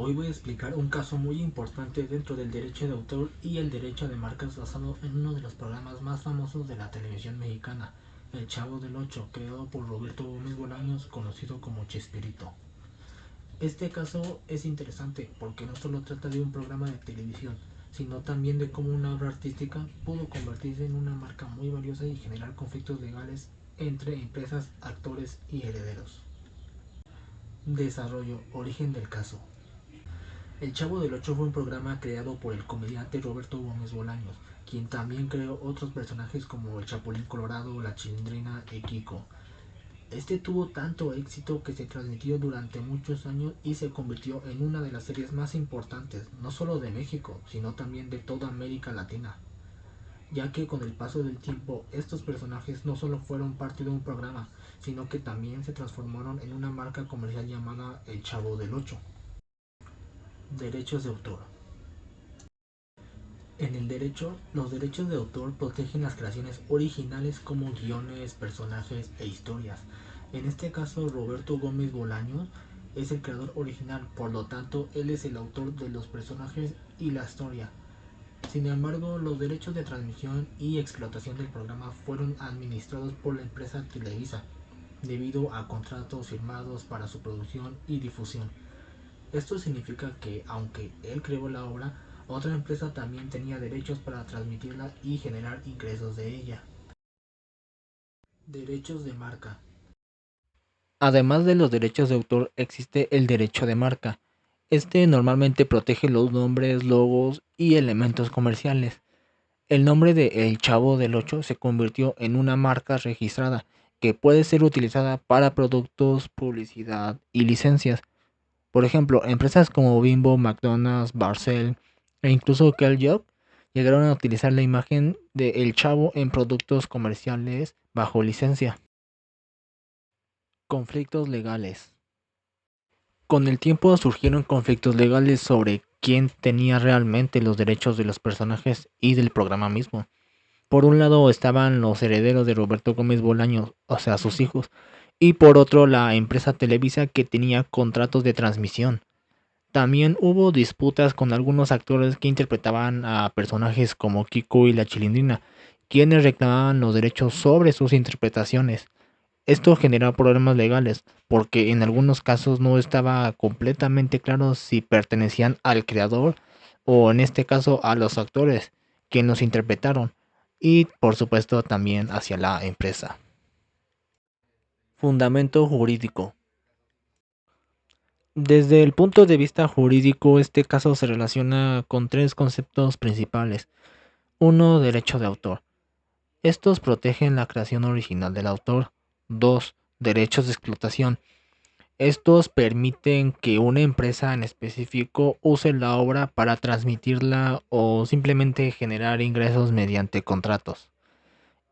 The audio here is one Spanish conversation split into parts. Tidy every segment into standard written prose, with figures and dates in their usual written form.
Hoy voy a explicar un caso muy importante dentro del derecho de autor y el derecho de marcas basado en uno de los programas más famosos de la televisión mexicana, El Chavo del Ocho, creado por Roberto Gómez Bolaños, conocido como Chespirito. Este caso es interesante porque no solo trata de un programa de televisión, sino también de cómo una obra artística pudo convertirse en una marca muy valiosa y generar conflictos legales entre empresas, actores y herederos. Desarrollo, origen del caso. El Chavo del Ocho fue un programa creado por el comediante Roberto Gómez Bolaños, quien también creó otros personajes como el Chapulín Colorado, la Chilindrina y Kiko. Este tuvo tanto éxito que se transmitió durante muchos años y se convirtió en una de las series más importantes, no solo de México, sino también de toda América Latina, ya que con el paso del tiempo estos personajes no solo fueron parte de un programa, sino que también se transformaron en una marca comercial llamada El Chavo del Ocho. Derechos de autor. En el derecho, los derechos de autor protegen las creaciones originales como guiones, personajes e historias. En este caso, Roberto Gómez Bolaños es el creador original, por lo tanto, él es el autor de los personajes y la historia. Sin embargo, los derechos de transmisión y explotación del programa fueron administrados por la empresa Televisa, debido a contratos firmados para su producción y difusión. Esto significa que, aunque él creó la obra, otra empresa también tenía derechos para transmitirla y generar ingresos de ella. Derechos de marca. Además de los derechos de autor, existe el derecho de marca. Este normalmente protege los nombres, logos y elementos comerciales. El nombre de El Chavo del Ocho se convirtió en una marca registrada que puede ser utilizada para productos, publicidad y licencias. Por ejemplo, empresas como Bimbo, McDonald's, Barcel e incluso Kellogg llegaron a utilizar la imagen de El Chavo en productos comerciales bajo licencia. Conflictos legales. Con el tiempo surgieron conflictos legales sobre quién tenía realmente los derechos de los personajes y del programa mismo. Por un lado estaban los herederos de Roberto Gómez Bolaños, o sea, sus hijos, y por otro la empresa Televisa que tenía contratos de transmisión. También hubo disputas con algunos actores que interpretaban a personajes como Kiko y la Chilindrina, quienes reclamaban los derechos sobre sus interpretaciones. Esto generó problemas legales, porque en algunos casos no estaba completamente claro si pertenecían al creador o en este caso a los actores quienes los interpretaron y por supuesto también hacia la empresa. Fundamento jurídico. Desde el punto de vista jurídico, este caso se relaciona con tres conceptos principales. Uno, derecho de autor. Estos protegen la creación original del autor. 2, derechos de explotación. Estos permiten que una empresa en específico use la obra para transmitirla o simplemente generar ingresos mediante contratos.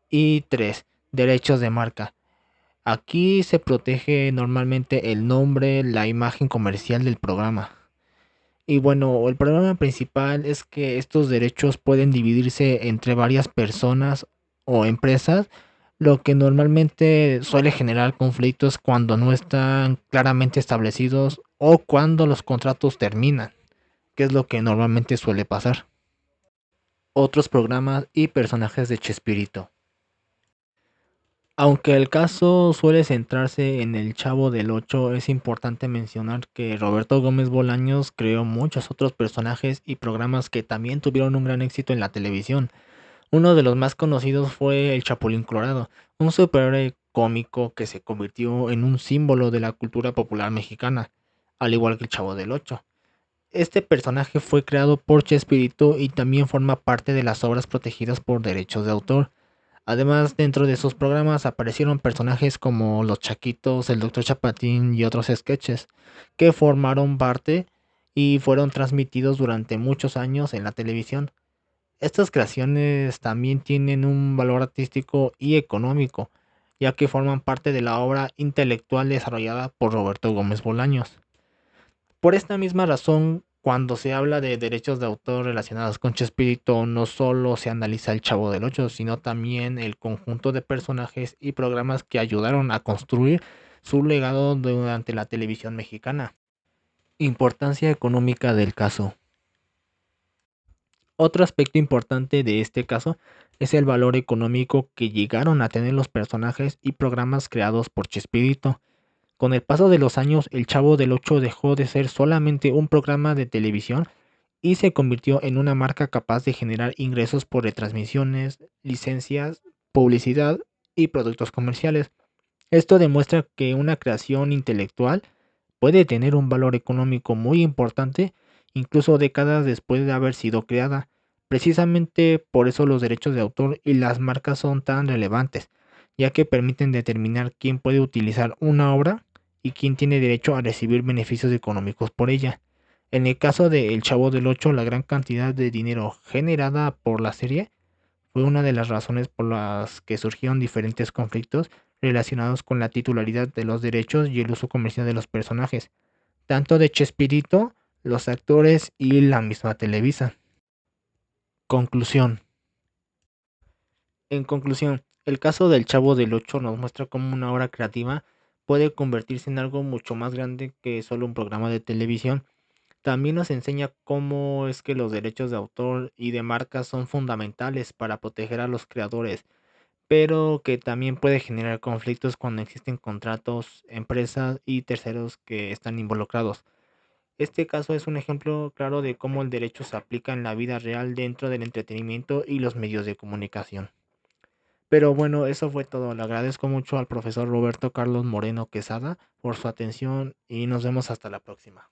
Y 3, derechos de marca. Aquí se protege normalmente el nombre, la imagen comercial del programa. Y bueno, el problema principal es que estos derechos pueden dividirse entre varias personas o empresas, lo que normalmente suele generar conflictos cuando no están claramente establecidos o cuando los contratos terminan, que es lo que normalmente suele pasar. Otros programas y personajes de Chespirito. Aunque el caso suele centrarse en el Chavo del Ocho, es importante mencionar que Roberto Gómez Bolaños creó muchos otros personajes y programas que también tuvieron un gran éxito en la televisión. Uno de los más conocidos fue el Chapulín Colorado, un superhéroe cómico que se convirtió en un símbolo de la cultura popular mexicana, al igual que el Chavo del Ocho. Este personaje fue creado por Chespirito y también forma parte de las obras protegidas por derechos de autor. Además, dentro de sus programas aparecieron personajes como Los Chaquitos, el Doctor Chapatín y otros sketches que formaron parte y fueron transmitidos durante muchos años en la televisión. Estas creaciones también tienen un valor artístico y económico, ya que forman parte de la obra intelectual desarrollada por Roberto Gómez Bolaños. Por esta misma razón, cuando se habla de derechos de autor relacionados con Chespirito, no solo se analiza el Chavo del Ocho, sino también el conjunto de personajes y programas que ayudaron a construir su legado durante la televisión mexicana. Importancia económica del caso. Otro aspecto importante de este caso es el valor económico que llegaron a tener los personajes y programas creados por Chespirito. Con el paso de los años, El Chavo del Ocho dejó de ser solamente un programa de televisión y se convirtió en una marca capaz de generar ingresos por retransmisiones, licencias, publicidad y productos comerciales. Esto demuestra que una creación intelectual puede tener un valor económico muy importante, incluso décadas después de haber sido creada. Precisamente por eso los derechos de autor y las marcas son tan relevantes, ya que permiten determinar quién puede utilizar una obra y quién tiene derecho a recibir beneficios económicos por ella. En el caso de El Chavo del Ocho, la gran cantidad de dinero generada por la serie fue una de las razones por las que surgieron diferentes conflictos relacionados con la titularidad de los derechos y el uso comercial de los personajes, tanto de Chespirito, los actores y la misma Televisa. Conclusión. En conclusión, el caso del Chavo del Ocho nos muestra cómo una obra creativa puede convertirse en algo mucho más grande que solo un programa de televisión. También nos enseña cómo es que los derechos de autor y de marca son fundamentales para proteger a los creadores, pero que también puede generar conflictos cuando existen contratos, empresas y terceros que están involucrados. Este caso es un ejemplo claro de cómo el derecho se aplica en la vida real dentro del entretenimiento y los medios de comunicación. Pero bueno, eso fue todo. Le agradezco mucho al profesor Roberto Carlos Moreno Quesada por su atención y nos vemos hasta la próxima.